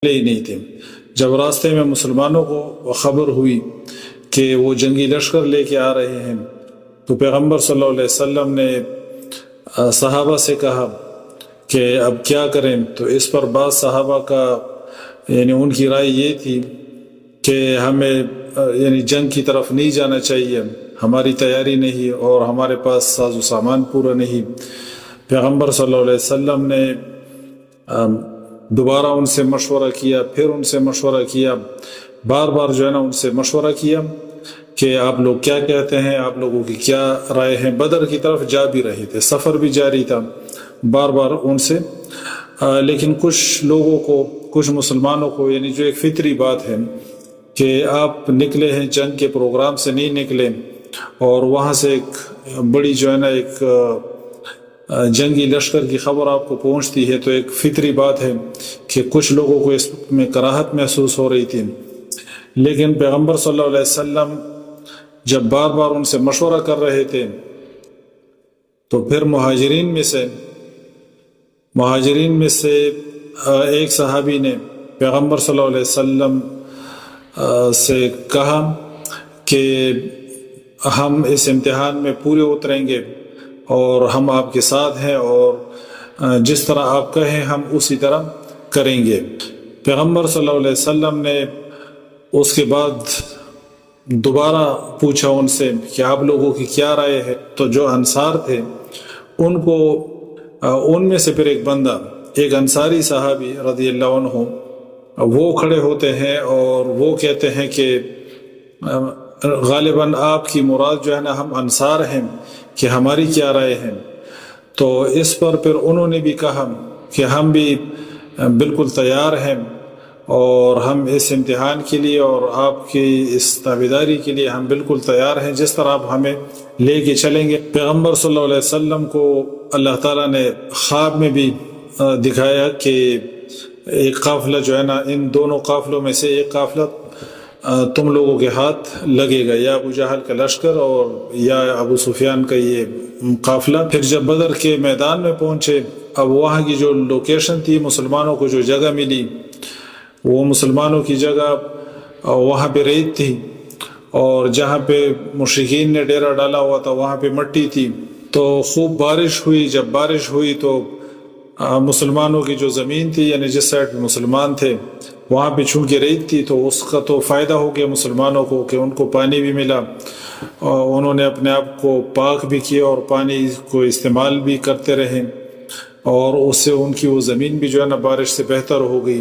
ہی نہیں تھے۔ جب راستے میں مسلمانوں کو خبر ہوئی کہ وہ جنگی لشکر لے کے آ رہے ہیں تو پیغمبر صلی اللہ علیہ وسلم نے صحابہ سے کہا کہ اب کیا کریں، تو اس پر بعض صحابہ کا یعنی ان کی رائے یہ تھی کہ ہمیں یعنی جنگ کی طرف نہیں جانا چاہیے، ہماری تیاری نہیں اور ہمارے پاس ساز و سامان پورا نہیں۔ پیغمبر صلی اللہ علیہ وسلم نے دوبارہ ان سے مشورہ کیا، پھر ان سے مشورہ کیا، بار بار جو ہے نا ان سے مشورہ کیا کہ آپ لوگ کیا کہتے ہیں، آپ لوگوں کی کیا رائے ہیں۔ بدر کی طرف جا بھی رہے تھے، سفر بھی جاری تھا، بار بار ان سے لیکن کچھ لوگوں کو، کچھ مسلمانوں کو یعنی جو ایک فطری بات ہے کہ آپ نکلے ہیں جنگ کے پروگرام سے نہیں نکلے اور وہاں سے ایک بڑی جو ہے نا ایک جنگی لشکر کی خبر آپ کو پہنچتی ہے، تو ایک فطری بات ہے کہ کچھ لوگوں کو اس میں کراہت محسوس ہو رہی تھی۔ لیکن پیغمبر صلی اللہ علیہ وسلم جب بار بار ان سے مشورہ کر رہے تھے تو پھر مہاجرین میں سے ایک صحابی نے پیغمبر صلی اللہ علیہ وسلم سے کہا کہ ہم اس امتحان میں پورے اتریں گے اور ہم آپ کے ساتھ ہیں اور جس طرح آپ کہیں ہم اسی طرح کریں گے۔ پیغمبر صلی اللہ علیہ وسلم نے اس کے بعد دوبارہ پوچھا ان سے کہ آپ لوگوں کی کیا رائے ہے، تو جو انصار تھے ان کو ان میں سے پھر ایک بندہ، ایک انصاری صحابی رضی اللہ عنہ، وہ کھڑے ہوتے ہیں اور وہ کہتے ہیں کہ غالباً آپ کی مراد جو ہے نا ہم انصار ہیں، کہ ہماری کیا رائے ہے۔ تو اس پر پھر انہوں نے بھی کہا کہ ہم بھی بالکل تیار ہیں اور ہم اس امتحان کے لیے اور آپ کی اس تابعداری کے لیے ہم بالکل تیار ہیں، جس طرح آپ ہمیں لے کے چلیں گے۔ پیغمبر صلی اللہ علیہ وسلم کو اللہ تعالیٰ نے خواب میں بھی دکھایا کہ ایک قافلہ جو ہے نا ان دونوں قافلوں میں سے ایک قافلہ تم لوگوں کے ہاتھ لگے گا، یا ابو جہل کا لشکر اور یا ابو سفیان کا یہ قافلہ۔ پھر جب بدر کے میدان میں پہنچے، اب وہاں کی جو لوکیشن تھی، مسلمانوں کو جو جگہ ملی، وہ مسلمانوں کی جگہ وہاں پہ ریت تھی اور جہاں پہ مشرکین نے ڈیرا ڈالا ہوا تھا وہاں پہ مٹی تھی۔ تو خوب بارش ہوئی، جب بارش ہوئی تو مسلمانوں کی جو زمین تھی یعنی جس سائڈ مسلمان تھے وہاں پہ چونکہ ریت تھی تو اس کا تو فائدہ ہو گیا مسلمانوں کو کہ ان کو پانی بھی ملا، اور انہوں نے اپنے آپ کو پاک بھی کیا اور پانی کو استعمال بھی کرتے رہے، اور اس سے ان کی وہ زمین بھی جو ہے نا بارش سے بہتر ہو گئی۔